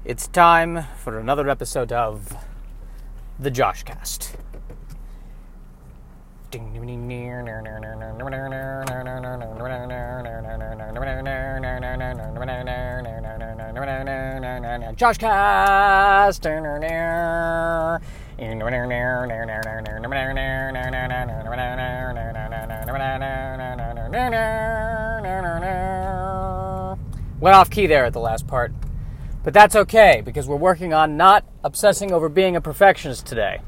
It's time for another episode of the Joshcast. Joshcast. Went off key there at the last part. But that's okay, because we're working on not obsessing over being a perfectionist today.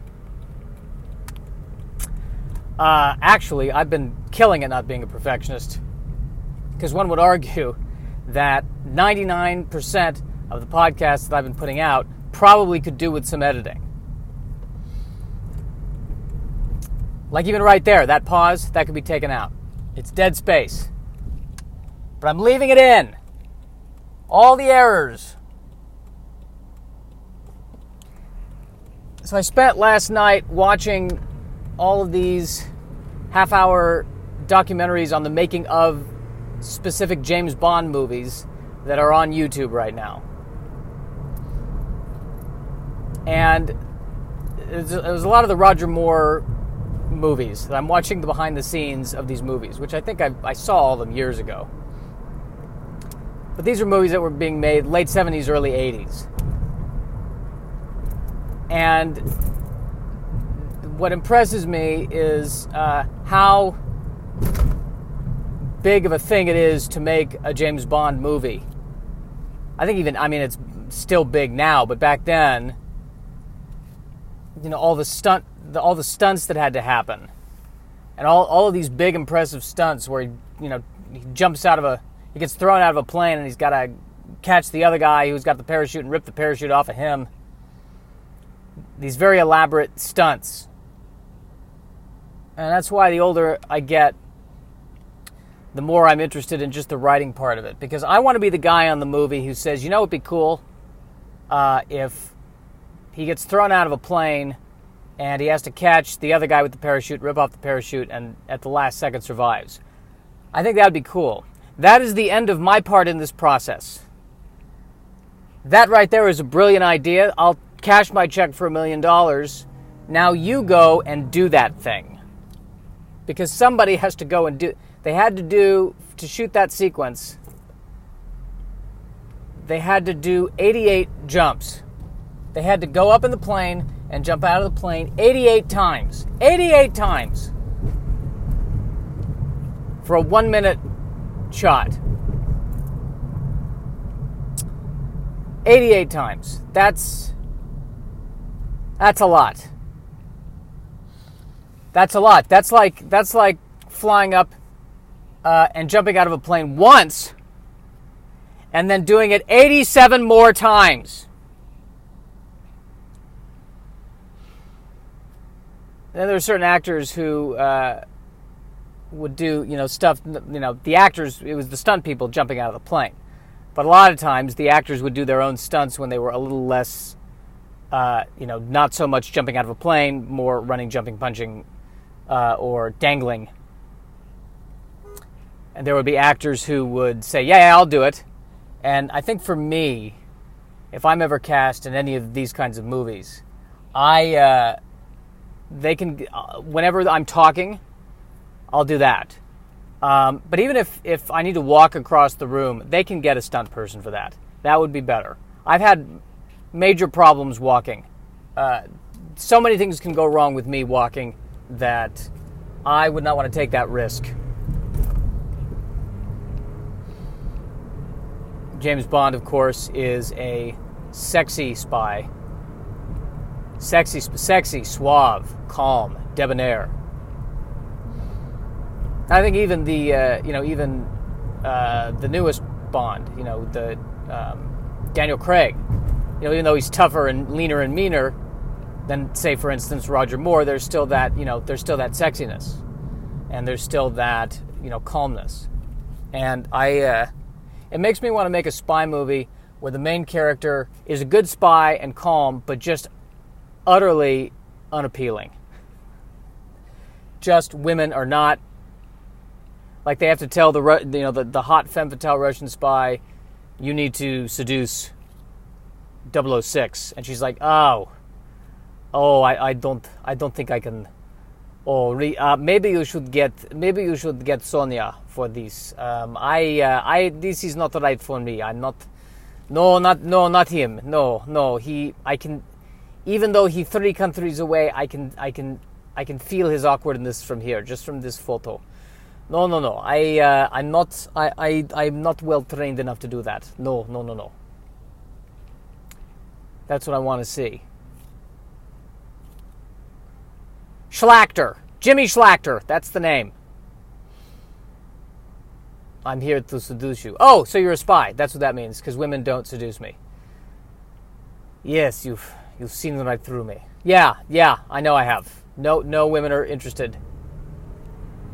Actually, I've been killing it not being a perfectionist, because one would argue that 99% of the podcasts that I've been putting out probably could do with some editing. Like even right there, that pause, that could be taken out. It's dead space. But I'm leaving it in. All the errors. So I spent last night watching all of these half-hour documentaries on the making of specific James Bond movies that are on YouTube right now. And it was a lot of the Roger Moore movies. I'm watching the behind the scenes of these movies, which I think I saw all of them years ago. But these are movies that were being made late 70s, early 80s. And what impresses me is how big of a thing it is to make a James Bond movie. It's still big now, but back then, all the stunts that had to happen, and all of these big impressive stunts where he gets thrown out of a plane and he's got to catch the other guy who's got the parachute and rip the parachute off of him. These very elaborate stunts. And that's why the older I get, the more I'm interested in just the writing part of it. Because I want to be the guy on the movie who says, it'd be cool if he gets thrown out of a plane and he has to catch the other guy with the parachute, rip off the parachute, and at the last second survives. I think that would be cool. That is the end of my part in this process. That right there is a brilliant idea. I'll cash my check for $1 million. Now you go and do that thing. Because somebody has to go and do... They had to shoot that sequence, they had to do 88 jumps. They had to go up in the plane and jump out of the plane 88 times. 88 times! For a 1-minute shot. 88 times. That's a lot. That's a lot. That's like flying up and jumping out of a plane once and then doing it 87 more times. Then there are certain actors who would do, stuff, the actors, it was the stunt people jumping out of the plane. But a lot of times the actors would do their own stunts when they were a little less, not so much jumping out of a plane, more running, jumping, punching, or dangling. And there would be actors who would say, yeah, I'll do it. And I think for me, if I'm ever cast in any of these kinds of movies, whenever I'm talking, I'll do that. But even if I need to walk across the room, they can get a stunt person for that. That would be better. I've had major problems walking. So many things can go wrong with me walking that I would not want to take that risk. James Bond, of course, is a sexy spy. Sexy, suave, calm, debonair. I think even the newest Bond, the Daniel Craig, even though he's tougher and leaner and meaner than, say, for instance, Roger Moore, there's still that sexiness, and there's still that, calmness, and it makes me want to make a spy movie where the main character is a good spy and calm, but just utterly unappealing. Just women are not, like they have to tell the hot femme fatale Russian spy, you need to seduce 006, and she's like, I don't think I can. Maybe you should get Sonia for this. This is not right for me. I'm not. No, not him. No. I can, even though he's 3 countries away, I can feel his awkwardness from here, just from this photo. No. I'm not well trained enough to do that. No. That's what I want to see. Schlachter. Jimmy Schlachter. That's the name. I'm here to seduce you. Oh, so you're a spy. That's what that means, because women don't seduce me. Yes, you've seen right through me. Yeah, I know I have. No women are interested.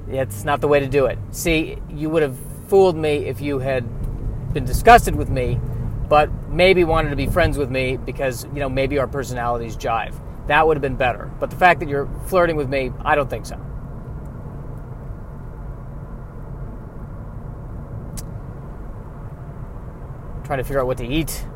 It's not the way to do it. See, you would have fooled me if you had been disgusted with me, but maybe wanted to be friends with me because, maybe our personalities jive. That would have been better. But the fact that you're flirting with me, I don't think so. Trying to figure out what to eat.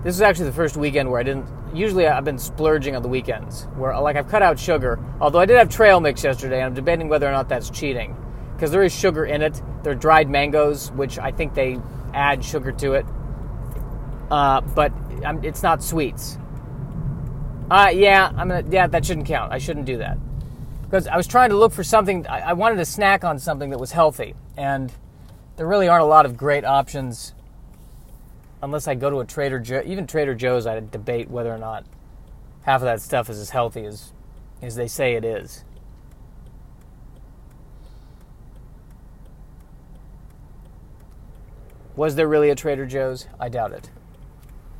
This is actually the first weekend where I didn't... Usually I've been splurging on the weekends, where I've cut out sugar. Although I did have trail mix yesterday, and I'm debating whether or not that's cheating. Because there is sugar in it. They're dried mangoes, which I think they add sugar to it. But it's not sweets. That shouldn't count. I shouldn't do that. Because I was trying to look for something... I wanted to snack on something that was healthy. And there really aren't a lot of great options unless I go to a Trader Joe. Even Trader Joe's, I debate whether or not half of that stuff is as healthy as they say it is. Was there really a Trader Joe's? I doubt it.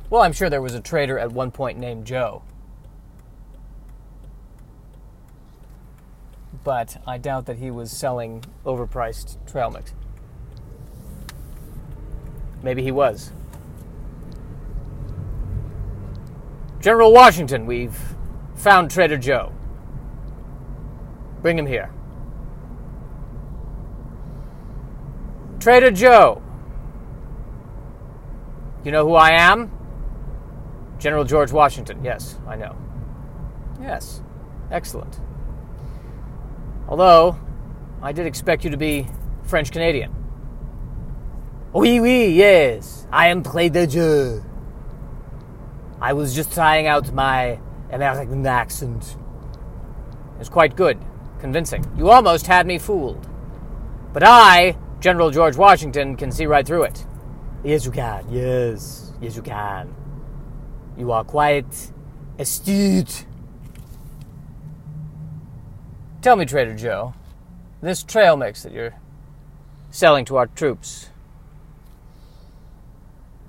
Well, I'm sure there was a trader at one point named Joe. But I doubt that he was selling overpriced trail mix. Maybe he was. General Washington, we've found Trader Joe. Bring him here. Trader Joe. You know who I am? General George Washington. Yes, I know. Yes. Excellent. Although, I did expect you to be French-Canadian. Oui, yes. I am Trader Joe. I was just trying out my American accent. It's quite good. Convincing. You almost had me fooled. But I, General George Washington, can see right through it. Yes, you can. Yes, you can. You are quite astute. Tell me, Trader Joe, this trail mix that you're selling to our troops.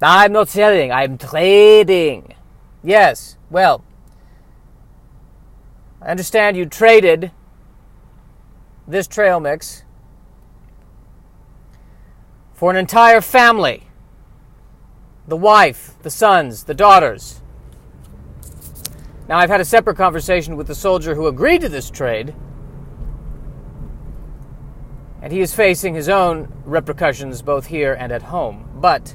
I'm not selling, I'm trading. Yes, well, I understand you traded this trail mix for an entire family. The wife, the sons, the daughters. Now, I've had a separate conversation with the soldier who agreed to this trade, and he is facing his own repercussions both here and at home. But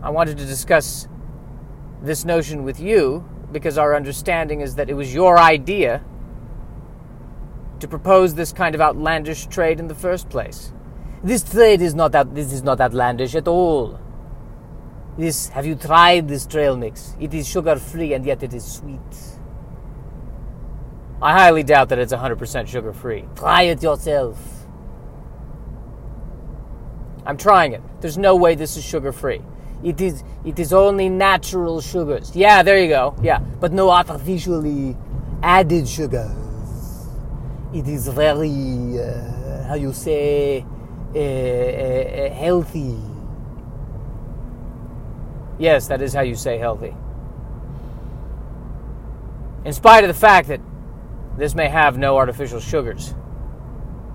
I wanted to discuss this notion with you because our understanding is that it was your idea to propose this kind of outlandish trade in the first place. This trade is not outlandish at all. Have you tried this trail mix? It is sugar-free and yet it is sweet. I highly doubt that it's 100% sugar-free. Try it yourself. I'm trying it. There's no way this is sugar-free. It is only natural sugars. Yeah, there you go. Yeah, but no artificially added sugars. It is very, healthy. Yes, that is how you say healthy. In spite of the fact that this may have no artificial sugars,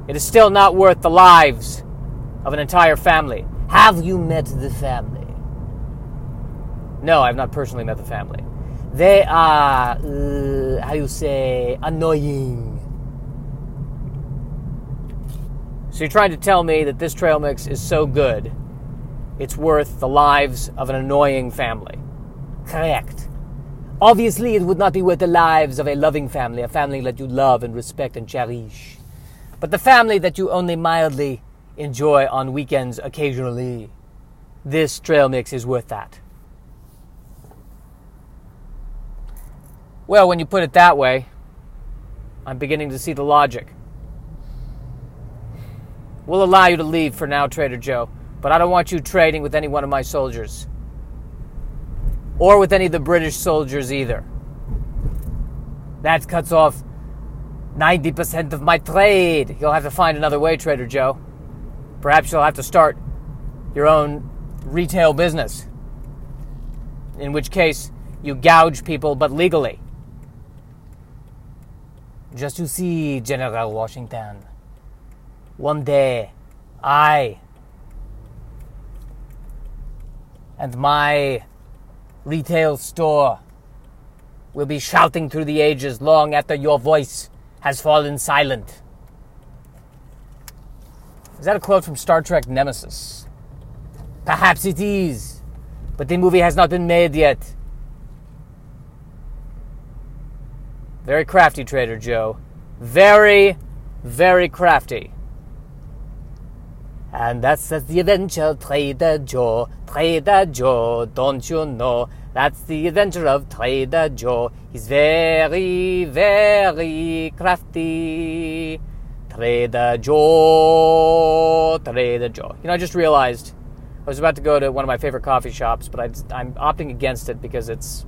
it is still not worth the lives of an entire family. Have you met the family? No, I've not personally met the family. They are, annoying. So you're trying to tell me that this trail mix is so good it's worth the lives of an annoying family. Correct. Obviously, it would not be worth the lives of a loving family, a family that you love and respect and cherish. But the family that you only mildly enjoy on weekends occasionally, this trail mix is worth that. Well, when you put it that way, I'm beginning to see the logic. We'll allow you to leave for now, Trader Joe, but I don't want you trading with any one of my soldiers. Or with any of the British soldiers either. That cuts off 90% of my trade. You'll have to find another way, Trader Joe. Perhaps you'll have to start your own retail business. In which case, you gouge people, but legally. Just to see, General Washington. One day, I and my retail store will be shouting through the ages long after your voice has fallen silent. Is that a quote from Star Trek Nemesis? Perhaps it is, but the movie has not been made yet. Very crafty, Trader Joe. Very, very crafty. And that's the adventure, Trader Joe. Trader Joe, don't you know? That's the adventure of Trader Joe. He's very, very crafty. Trader Joe, Trader Joe. You know, I just realized I was about to go to one of my favorite coffee shops, but I'm opting against it because it's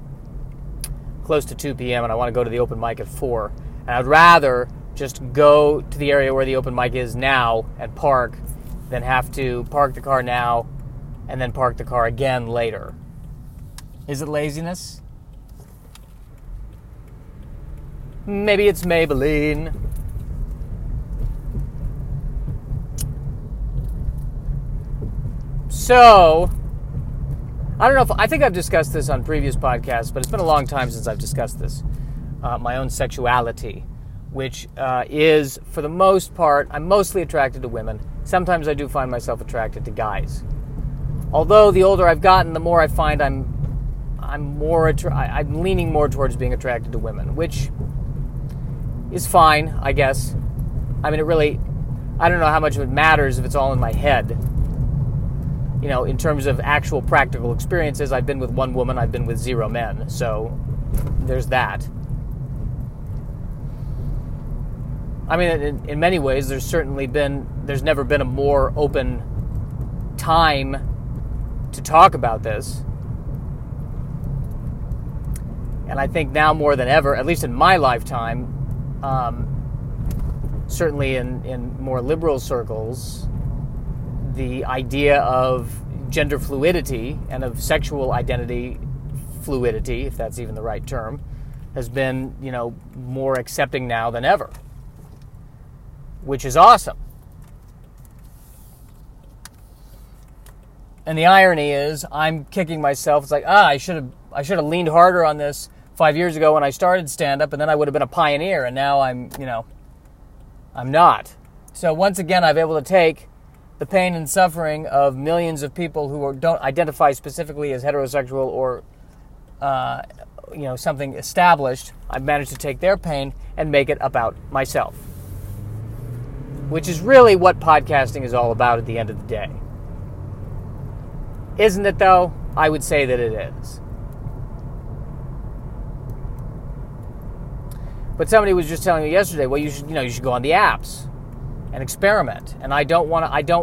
close to 2 p.m. and I want to go to the open mic at 4. And I'd rather just go to the area where the open mic is now and park than have to park the car now and then park the car again later. Is it laziness? Maybe it's Maybelline. So, I don't know if, I think I've discussed this on previous podcasts, but it's been a long time since I've discussed this. My own sexuality, which is, for the most part, I'm mostly attracted to women. Sometimes I do find myself attracted to guys. Although the older I've gotten, the more I find I'm leaning more towards being attracted to women, which is fine, I guess. I mean, I don't know how much of it matters if it's all in my head. You know, in terms of actual practical experiences, I've been with one woman, I've been with 0 men, so there's that. I mean, in many ways, there's never been a more open time to talk about this. And I think now more than ever, at least in my lifetime, certainly in more liberal circles, the idea of gender fluidity and of sexual identity fluidity, if that's even the right term, has been, more accepting now than ever, which is awesome. And the irony is, I'm kicking myself. It's like, I should have leaned harder on this 5 years ago when I started stand-up, and then I would have been a pioneer, and now I'm not. So once again, I've been able to take the pain and suffering of millions of people who don't identify specifically as heterosexual or, something established. I've managed to take their pain and make it about myself, which is really what podcasting is all about at the end of the day. Isn't it, though? I would say that it is. But somebody was just telling me yesterday, well, you should go on the apps and experiment. And I don't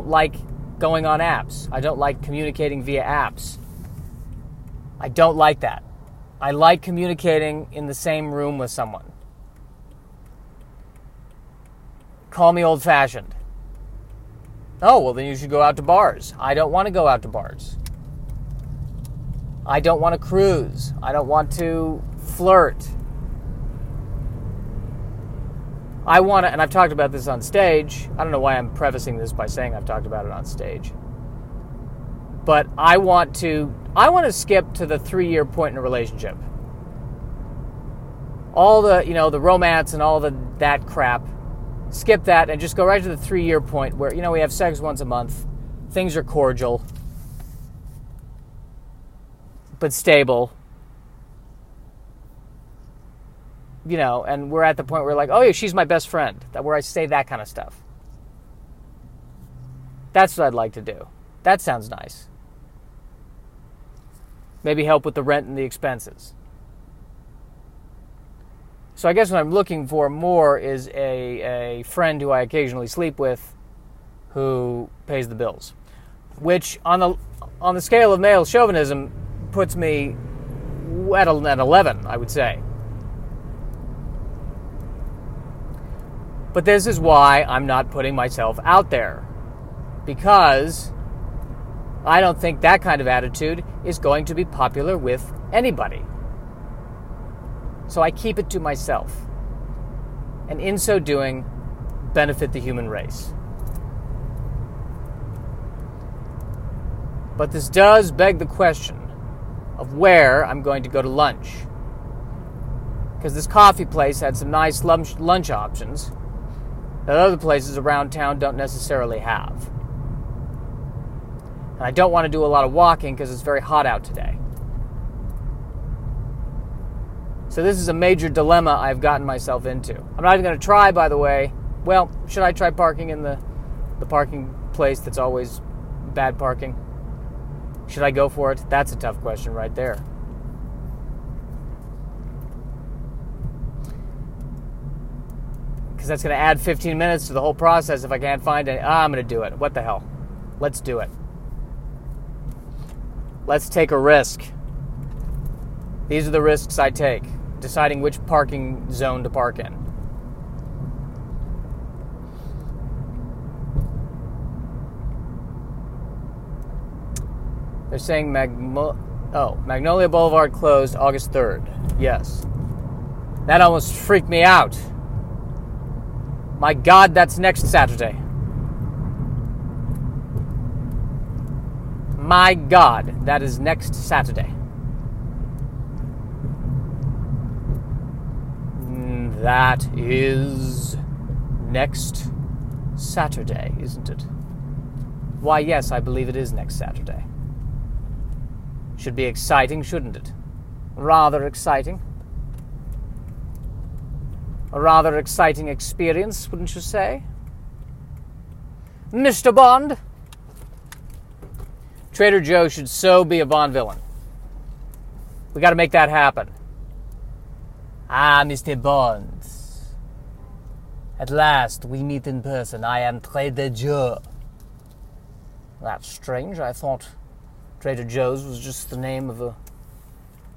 like going on apps. I don't like communicating via apps. I don't like that. I like communicating in the same room with someone. Call me old-fashioned. Oh, well, then you should go out to bars. I don't want to go out to bars. I don't want to cruise. I don't want to flirt. I want to, and I've talked about this on stage. I don't know why I'm prefacing this by saying I've talked about it on stage. But I want to skip to the 3-year point in a relationship. All the, the romance and all that crap. Skip that and just go right to the 3-year point where, we have sex once a month. Things are cordial. but stable. You know, and we're at the point where we're like, oh yeah, she's my best friend. Where I say that kind of stuff. That's what I'd like to do. That sounds nice. Maybe help with the rent and the expenses. So I guess what I'm looking for more is a friend who I occasionally sleep with who pays the bills. Which, on the scale of male chauvinism, puts me at 11, I would say. But this is why I'm not putting myself out there. Because I don't think that kind of attitude is going to be popular with anybody. So I keep it to myself. And in so doing, benefit the human race. But this does beg the question of where I'm going to go to lunch. Because this coffee place had some nice lunch options that other places around town don't necessarily have. And I don't want to do a lot of walking because it's very hot out today. So this is a major dilemma I've gotten myself into. I'm not even going to try, by the way. Well, should I try parking in the parking place that's always bad parking? Should I go for it? That's a tough question right there. Because that's going to add 15 minutes to the whole process if I can't find it. I'm going to do it. What the hell? Let's do it. Let's take a risk. These are the risks I take. Deciding which parking zone to park in. They're saying Magnolia Boulevard closed August 3rd. Yes. That almost freaked me out. My God, that's next Saturday. My God, that is next Saturday. That is next Saturday, isn't it? Why, yes, I believe it is next Saturday. Should be exciting, shouldn't it? Rather exciting. A rather exciting experience, wouldn't you say? Mr. Bond? Trader Joe should so be a Bond villain. We got to make that happen. Ah, Mr. Bond. At last, we meet in person. I am Trader Joe. That's strange. I thought Trader Joe's was just the name of a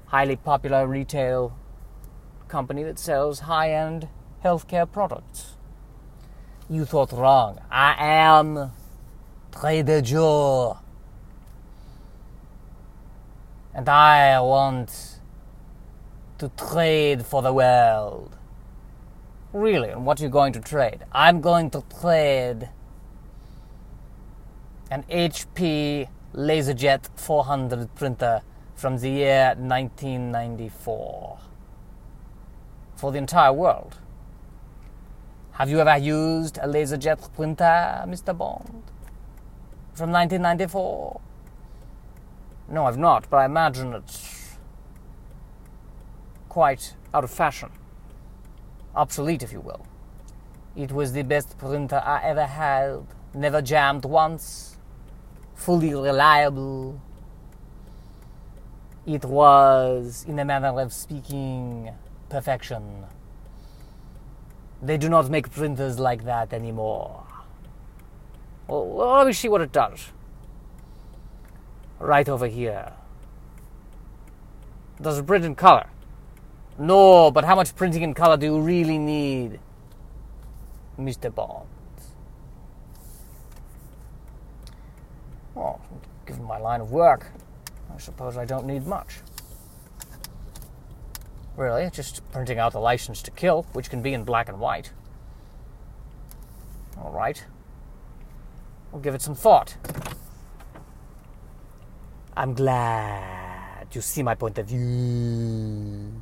highly popular retail company that sells high-end healthcare products. You thought wrong. I am Trader Joe. And I want to trade for the world. Really? And what are you going to trade? I'm going to trade an HP LaserJet 400 printer from the year 1994 for the entire world. Have you ever used a LaserJet printer, Mr. Bond? From 1994? No, I've not, but I imagine it's quite out of fashion. Obsolete, if you will. It was the best printer I ever had. Never jammed once. Fully reliable. It was, in a manner of speaking, perfection. They do not make printers like that anymore. Well, let me see what it does. Right over here. Does it print in color? No, but how much printing in color do you really need, Mr. Bond? Well, given my line of work, I suppose I don't need much. Really, just printing out the license to kill, which can be in black and white. All right. We'll give it some thought. I'm glad you see my point of view.